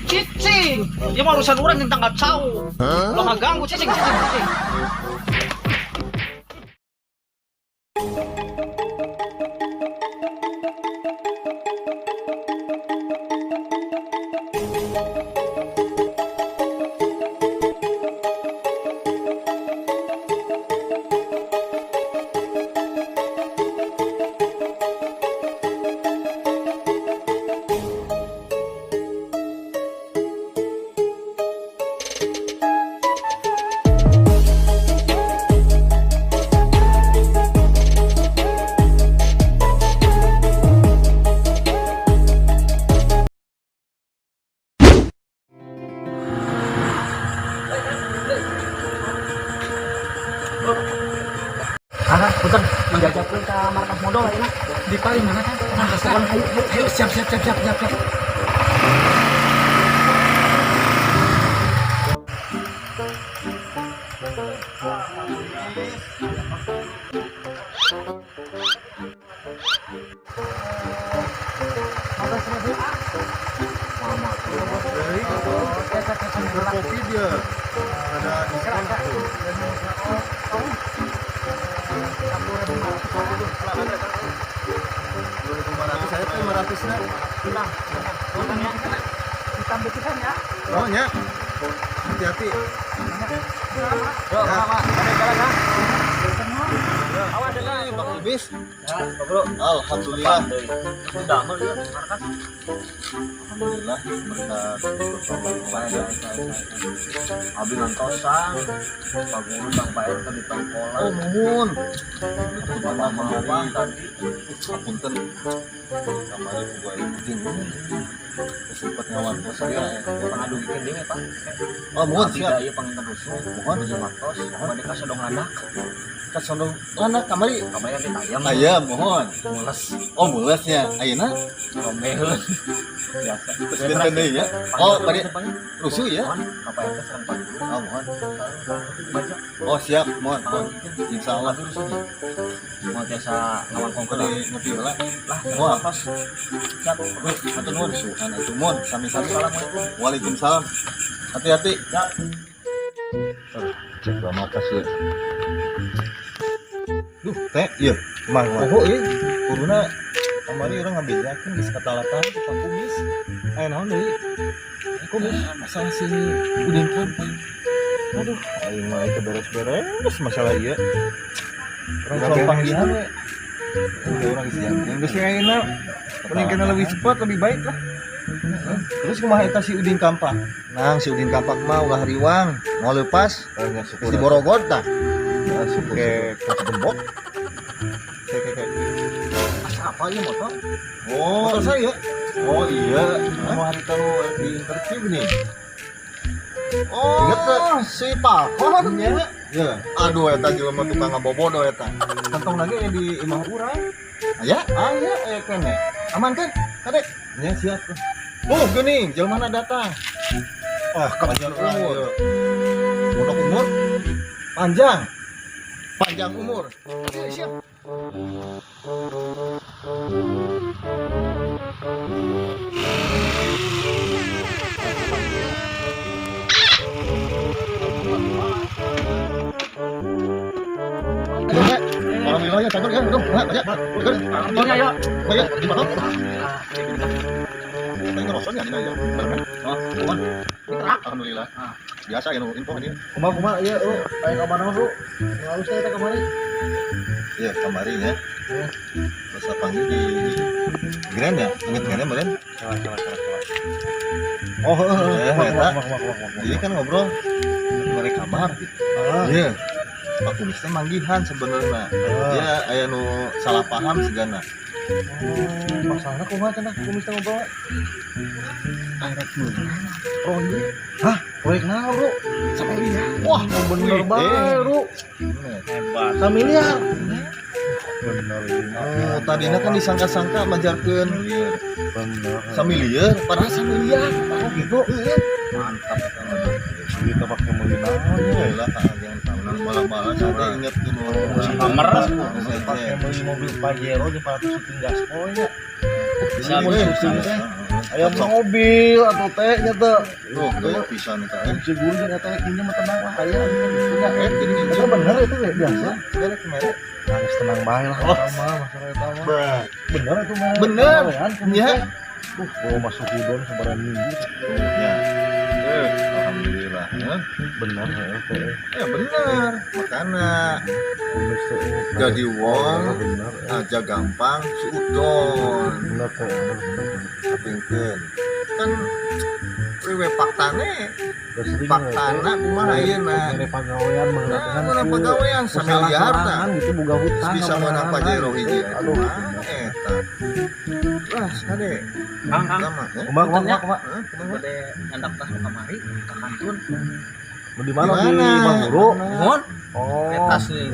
Cicing, dia mau urusan orang tentang nggak tahu. Lo nggak ganggu cicing. Putar menjajakan ke markas modal ini di paling mana kan? Ayo siap. Kopi dia ada diskon. Saya tuh 500 nak. Kita bikin ya. Oh ya. Hati-hati. Yuk, Mama. Ada jalan ya. Awas deh, Bang Ibis. Ya, Bro. Alhamdulillah. Sudah aman ya markas. Alhamdulillah berkat Abi nontosan, pagulu Bang Pak RT di Tongkolan. Oh muhun. Itu mama tadi. Apunten. Kamari buka kucing. Sempat ngawan bos saya. Pengadu bikin dia Pak. Oh muhun siap. Iya panginten rusuh. Mohon Udah matos. Mau dikasih dong anak. Kasondong anak kamari. Kamari kita ayam. Ayam mohon. Mules. Oh mulesnya. Ayeuna Rombel. Biasa. terus benten deui ya. Oh tadi rusuh ya. Mohon, Pak RT serang pagulu. Oh mohon. Baca. Oh siap mohon. Insyaallah. Mau biasa lawan kongko Tadi ngerti lah. lah. Wah. Pas. Siap. Atau nuhun suhan itu mohon sami-sami. Assalamualaikum. Waalaikumsalam. Hati-hati. Ya. Cek lama kasih. Duh, teh, iya, mah. Oh, iya. Kuruna kamari orang ngambil yakin di seketalatan tukang kumis. Naon deui? Kumis masalah si Udin Kampa. Aduh, aing mah itu beres-beres masalah ieu. Orang soal panggilan we. Orang isian. Yang geus ayeuna paling kena lebih cepat, lebih baik lah. Terus kumaha eta si Udin Kampa? Nang si Udin Kampa mah ulah hariwang, mau lepas di Borogod tah. Kayak gembok. Kayak asa apa ya motor? Oh, motor saya. Oh iya, mau hari tahu di interview nih. Oh, inget si Pakon ya? Ya. Aduh, eta jelema tukang ngabobodo eta. Kantong lagi di imah urang. Aya? Aya, kene. Aman kan? Kadek. Ya siap. Oh, geuning, jelema datang. Wah, panjang umur. Mondok umur panjang umur. Oke, siap. Alhamdulillah ya, takut ya, dong. Banyak. Alhamdulillah ya. Banyak di mana? Kita ngerosotnya di mana ya? Oh, bukan. Alhamdulillah. Biasa ya info ini. Kumaha ieu kayak kabar lu. Halus teh kamari. Iya, kamari ya. Terus panggil di Grand ya? Ingat Grand beren? Coba. Oh, eta. Jadi kan ngobrol mereka kamar gitu. Iya. Pak Kumis teh manggihan sebenarnya. Dia aya nu salah paham sigana. Masalah kumaha cenah Kumis teh ngobrol. Akhirnya dulu. Oh iya. Hah? Proyek naon, Bro? Samiliar. Wah, bener banget, Bro. Hebat. Samiliar. Bener. Oh, tadinya kan disangka-sangka majarkeun Bener. samiliar, padahal samiliar. Oh gitu. Mantap eta. Kita pakai meuli naon ya. Alhamdulillah jangan tahu. malah saya inget dulu Meres. pakai beli mobil Pajero di Pati syuting gaspol ya Bisa aya mobil atau teh nya teh teh pisan teh si guru jeung teh pinjem tenang lah aya jadi itu bener itu ya biasa bener kemarin harus tenang bae lah sama masalah eta mah bener itu mah bener ya bawa masuk udon sebarang minggu ya alhamdulillah ya bener ya bener makanya jadi wong aja gampang seudon bener kapingkeun kan priwe faktane faktana kumaha ayeuna pagawean mana pagawean samiliar tah gitu boga hutang bisa mana Pajero hiji aduh eta wah sade Kang kumaha bade nyandak tas kamari ka kantun. di mana di Banguru Mohon. oh Tas nih.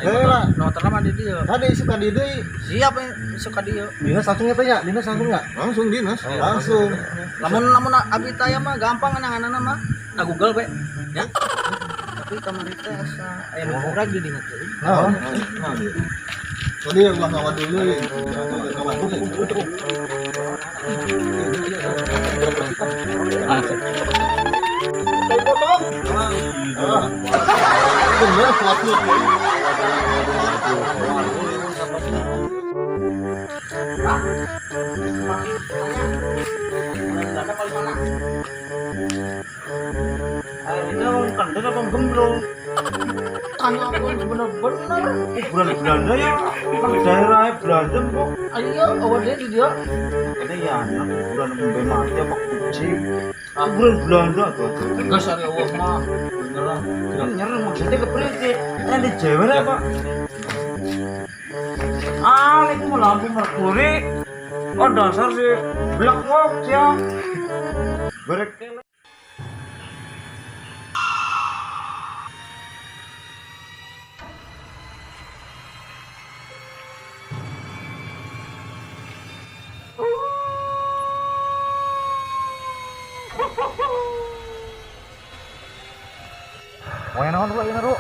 Heula Noter mah di dieu. tadi suka di deui Siap suka dieu. dinas langsung eta nya dinas langsung enggak langsung dinas langsung Lamun abi taya mah gampang nanganana mah. Na Google we. Ya. Tapi kamari teh asa aya murag di dinya teh. nah tadi yang ngawa dulu ya bener suatu Itu kan dia bang gembrong. Tanya aku bener-bener. Belanda ya kan daerah Belanda kok Ayo, awal dia di dia. ada ya anak bulan sampai mati apa kucing bulan Belanda tuh Gas ari awak mah. Beneran. Kan nyereng maksudnya ke perike. di cewek apa Ini mah lampu merkuri. Oh dasar sih black box ya. berek Wah, naon dulu ya, Ru?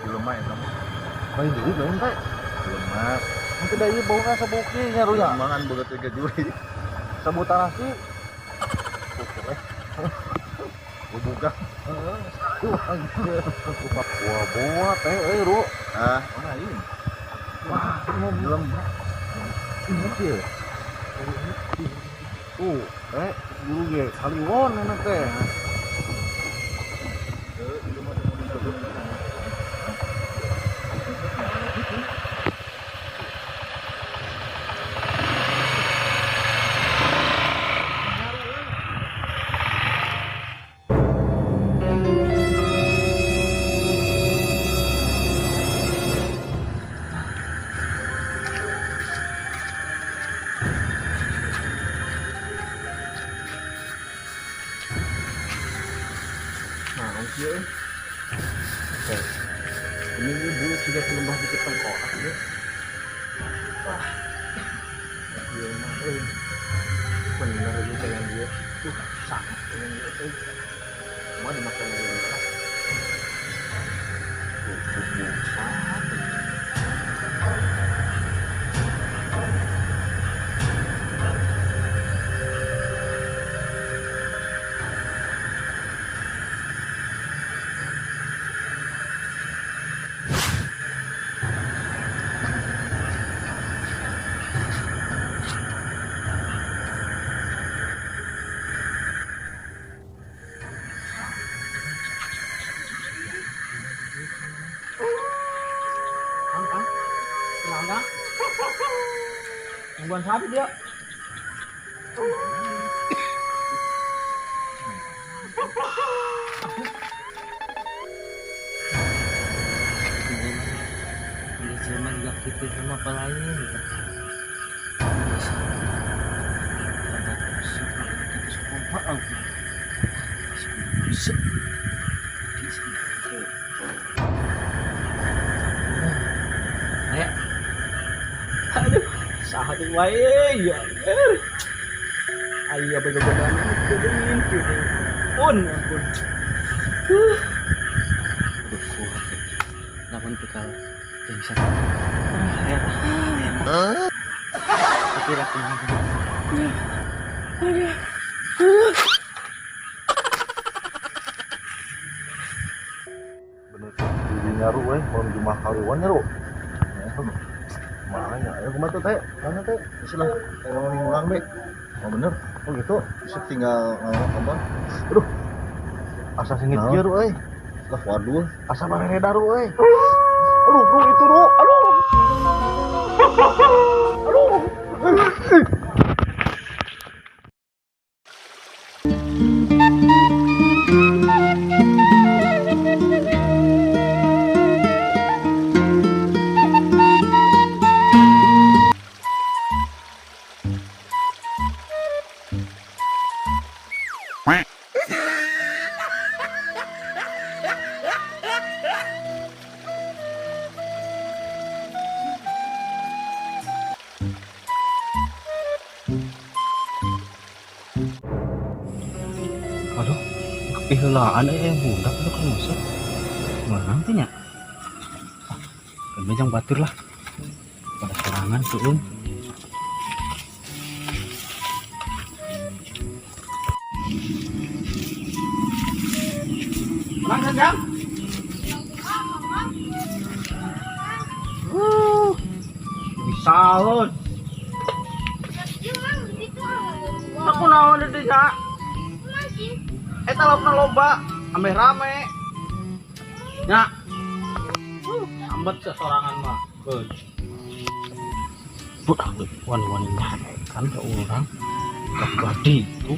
Jelema eta mah. Lain deui lain teh. Jelema. Mun teh ieu bauna sabuki nya Ru ya. Mangan boga teh gajuri. Sabutan nasi. Bubuga. Heeh. Wah, boa teh euy Ru. Ah, mana ieu? Wah, belum. Ini dia. Guru ge saliwon enak teh. Ini bulu sudah menembah dikit tengkorak ya. Wah. Dia mah bener aja jalan dia. Sangat dengan dia. Mau dimakan lagi. Tenang. Tungguan sapi dia. Dia cuma juga gitu sama pelayan. Aduh, sahaja wae ya. Ayo begodan kudin pun ampun. Lawan bekal bisa. Kira bener di nyaru mau jumlah karuan nyaru makanya ayo kemana teh mana teh istilah kalau ngulang deh oh bener oh gitu bisa tinggal ngomong aduh asa singit kieu euy lah waduh asa bareda ru euy aduh ru itu ru aduh aduh kepihelaan budak itu kan masuk mana nantinya kan jang batur lah pada serangan tuh Mang jang bisa lon aku naon di desa eta lomba ame rame nya ambet sesorangan mah budak wan kan ke orang kabadi itu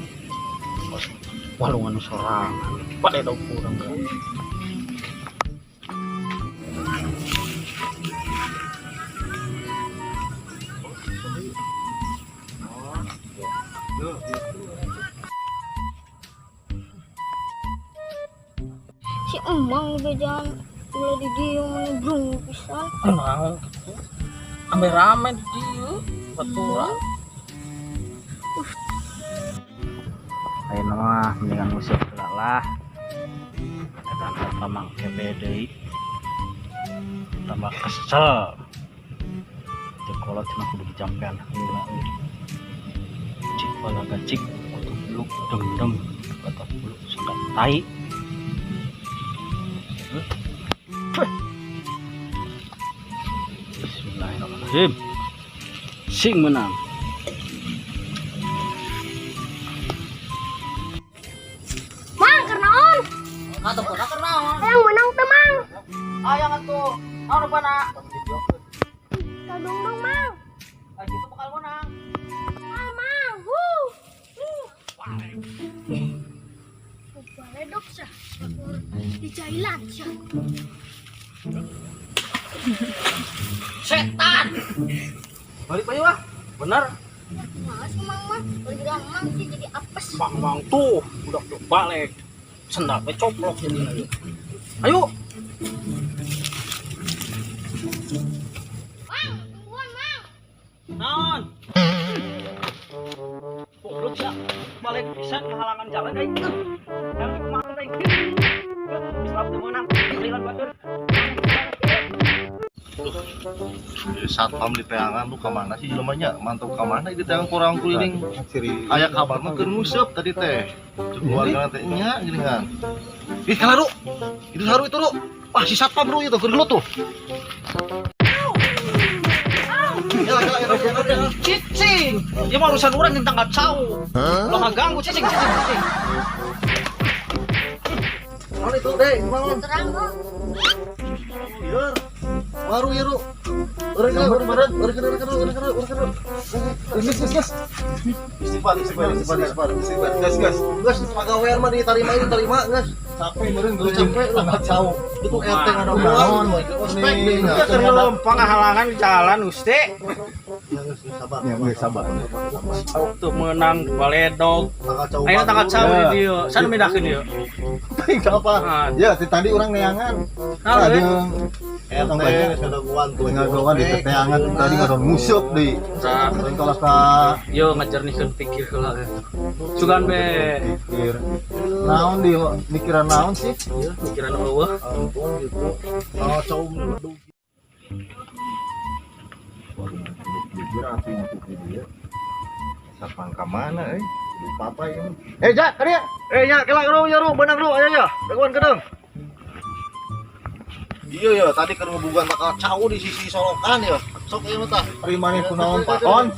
walungan sorangan pada dong kurang si emang udah jangan ulah di dia menyebrung pisan emang ame rame di dia baturan ayo mah mendingan musik lah eta pamang kebedei tambah kesel kolot cina kudu dicampean heula cik pala gacik kudu beluk dem kata beluk sedap tai Bismillahirrahmanirrahim sing menang mang kernaon Atau pun aku naon. yang menang temang Ayang atuh. Naon rupana? kadung dong mang Ah gitu bakal menang. mang baledok sah di jailan sah Setan. Balik bayu ah. Bener. mas mang mah bergerak mang sih jadi apes bang tuh udah balik sendalnya coplok jadi ayo mang tungguan mang non goblok ya balik bisa kehalangan jalan kayak gitu yang kemarin kayak gitu bisa menang kalian batur satpam di teangan tuh kemana sih jelemanya mantap kemana di teangan kurang keliling aya kabar mah keur nguseup tadi teh keluarga teh nya geuningan ih kalaru itu saru itu ru wah si satpam ru itu keur tuh cicing dia mah urusan orang yang tanggap cau lo nggak ganggu cicing mana itu deh gimana terang kok Yur, baru Yuru. Orang Gas. Gas. Pagawean mah ditarima, gas. Capek meureun, capek, tanggal cau. itu RT ada naon ospek deui Terlalu penghalangan di jalan Gusti. ya geus sabar Waktu menang baledog. kacau Ayo tanggal cawe di dieu. San midakeun dieu. apa ya si tadi orang neangan ada RT ngagoan di teteangan tadi ngadon musuk di kalau ka Yo ngajernikeun pikir heula. Sugan be. pikir naon di mikiran naon sih Pikiran eueuh. gitu kacau sapang ka mana papa ini Jak ka dia nya kelak ru ya ru benang ru aya ya daguan kedeng iya ya tadi keur ngebugan bakal cau di sisi solokan ya sok ieu tah ari maneh kunaon paton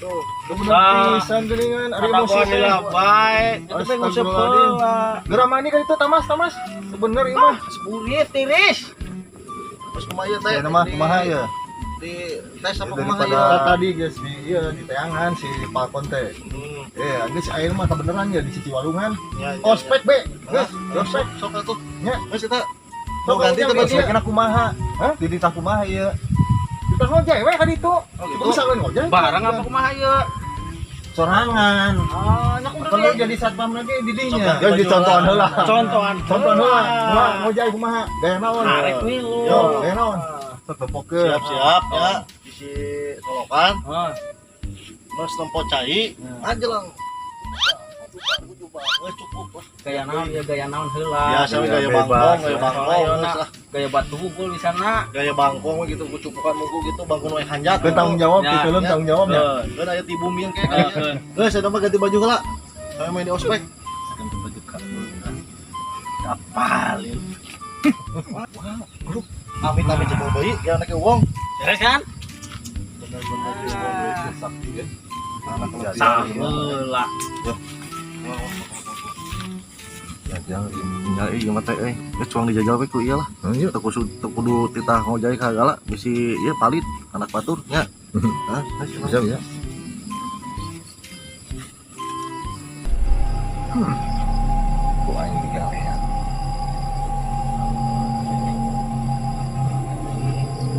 tuh bener pisan geuningan ari emosi baik. Itu teh nguseup heula. geura mani ka itu tamas bener ieu mah Seburit tiris. terus kumaha teh mah kumaha ya di tes apa kumaha ya tadi geus di ieu di teangan si Pakon teh geus air mah kebeneran ya di sisi walungan ospek be geus ospek sok atuh nya geus eta sok ganti teh ospekna kumaha hah di ditah kumaha ieu ditah ngojek we ka ditu bisa ngojek Barang apa kumaha ieu? sorangan Nya perlu jadi satpam lagi di dinya ya dicontohan heula contohan heula ngojek kumaha gaya naon Arek milu. yo gaya naon tepokeun siap ya di si solokan Heeh. terus tempo cai aja lang cukup Gaya naon ya gaya naon heula. biasa we gaya bangkong Gaya batu hukul di sana. gaya bangkong we gitu kucupukan muku gitu bangkong we hanjat tanggung jawab di film tanggung jawabnya kan aya ti booming kayak geus ada mah ganti baju heula saya main di ospek kapalin amit-amit jebol deui ya anak wong Beres kan? bener-bener sakti ya anak Saheula. jajal tinggal ieu mah teh geus cuang dijajal we ku ieu lah teu kudu titah ngojai kagala bisi ieu palit anak batur nya hah bisa ya ku aing digalean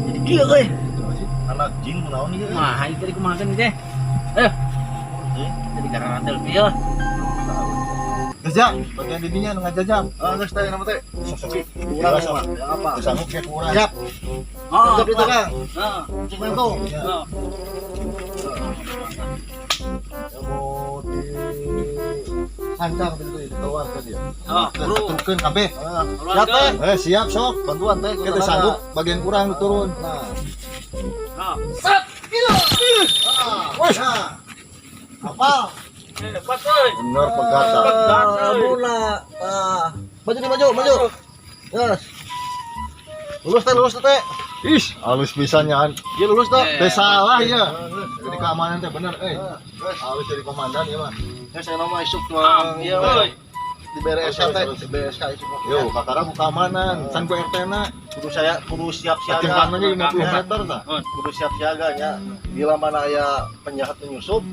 Jadi kieu euy. anak jing naon ieu Mah hai tadi kumaha teh teh. Jadi garantel kieu. Jajak, bagian didinya nu ngajajak. geus teh nama teh urang mah apa Sanggup kayak kurang. siap Oh, siap itu kang heeh. cek mentong Heeh. Mau di hancang gitu di keluar kan dia. Oh, bro. Tukeun kabeh. siap teh Siap sok. bantuan teh Kita sanggup bagian kurang turun. Nah. Oh. Set. Wes. apa Hebat euy. Bener pegata. mula maju yes lulus teh Ih, halus pisannya. dia lulus teh Teh salah ya. Jadi keamanan teh bener halus jadi komandan ya mah. ya saya nama isuk tuang iya Euy. di BRSK teh di BRSK isuk Yo, kakara ku keamanan, san ku RT-na. kudu siap siaga Ketingkanannya 50 meter tah. kudu siap siaga nya bila mana aya penjahat menyusup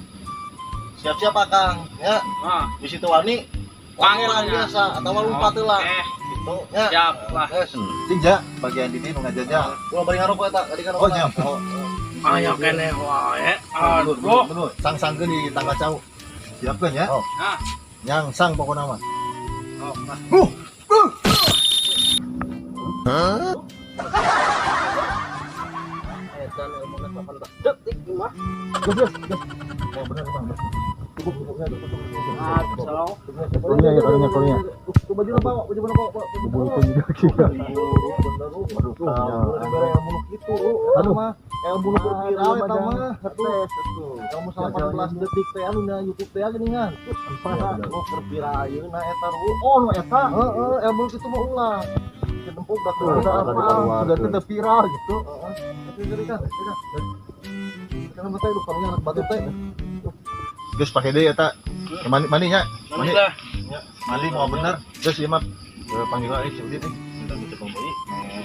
siap-siap akang ya Ah, di situ wani panggil orang biasa atau lupa teh lah gitu ya Siap lah. yes Tinja bagian di nu ngajajak. gua bari ngarok eta tadi kan Oh, nyam. Ayo kene wae. Bener, Aduh. bener. Sang-sangkeun di tangga cau. Siapkeun ya. Oh. Nah. Yang sang pokokna mah. Oh, nah. eta ilmu na 18 detik mah Oh, bener, Bang. Ah, salah. Korunya ya, korunya. baju apa baju apa Bubur itu juga kita. aduh mah ilmu nu viral eta mah ilmu 18 detik teh anu na YouTube teh geuningan nu keur viral ayeuna eta oh nu eta heeh ilmu kitu mah ulah ketempuk dak Sudah tetap viral gitu. Karena mata itu kalau anak batu teh Geus pakai deui eta. Mandi nya. Mandi. Lah. Mandi mau bener. Geus ieu mah panggil aja si Udin nih. kita bisa pembeli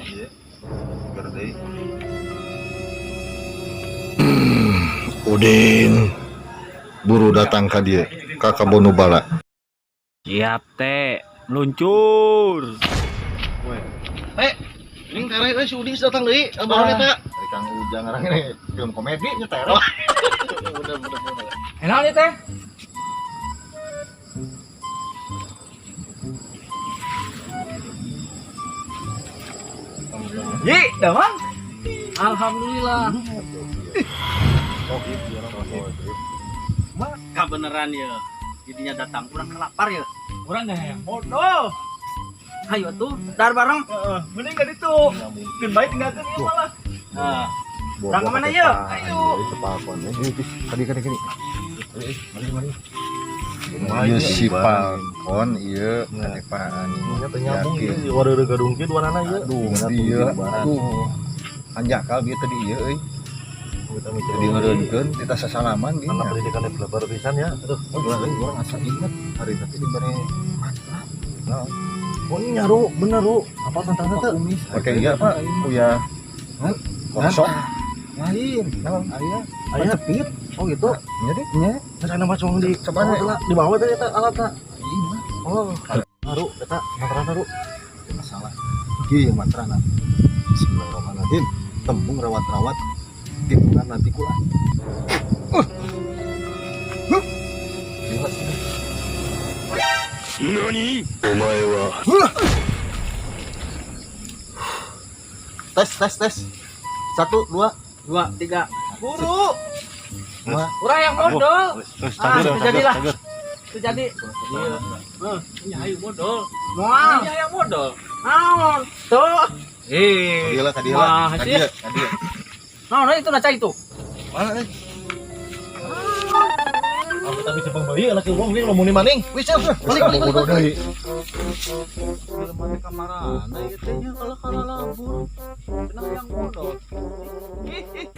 Iya. Biar deui. Udin buru datang ke dia kakak Bonubala. Siap teh, meluncur. Weh. Ini tere si Uding datang deui. Abang eta. Ari Kang Ujang ngarang ini film komedi nya tere. Bener. Enak nih teh. Ji, damang. Alhamdulillah. Kebeneran ya. Jadinya datang kurang kelapar ya. Kurang yang bodoh. Ayo tuh, dar bareng. Mending gak itu. Bin baik tinggalkan ini malah. Nah, orang kemana ya? Ayo. Cepakon. Kadi. Mari. Ieu si Falcon ieu kadepaan. Nya teh nyambung ieu wareureug gadungkeun warnana ieu. Ieu aduh. Anjakal bieu tadi ieu euy. Jadi ngeureunkeun kita sasalaman Anak gini. pendidikan lebar pisan ya. Aduh, Orang asa inget hari tadi diberi matra. oh ini nyaru, bener Ru. Apa tantangna teh? Pakai iya Pak, uya kosong. Lain. Naon? Aya. Aya Cepit. oh gitu. Jadi Cara macam di Coba nih. di bawah teh eta alatna. Iya. Oh, Ru, eta matrana Ru. Masalah. Ieu matrana. Bismillahirrahmanirrahim. Tembung rawat-rawat. Timbungan nanti kula. Tes. 1, 2, 2, 3. Buru. Wah. Urang yang modal. Terjadilah. Cager. Terjadi. Iya, ayo modal. Moal. Iya yang modal. Naon? Tuh. Kadieu lah, kadieu lah. Wah, Kadieu. Naon itu naca itu? Mana nih? Aku tadi cepeng bayi laki wong ini ngomongin maning. Wis, balik. Bodoh deui. Film mana kamarana ieu teh nya kalau labur. Cenah yang modal. Ih.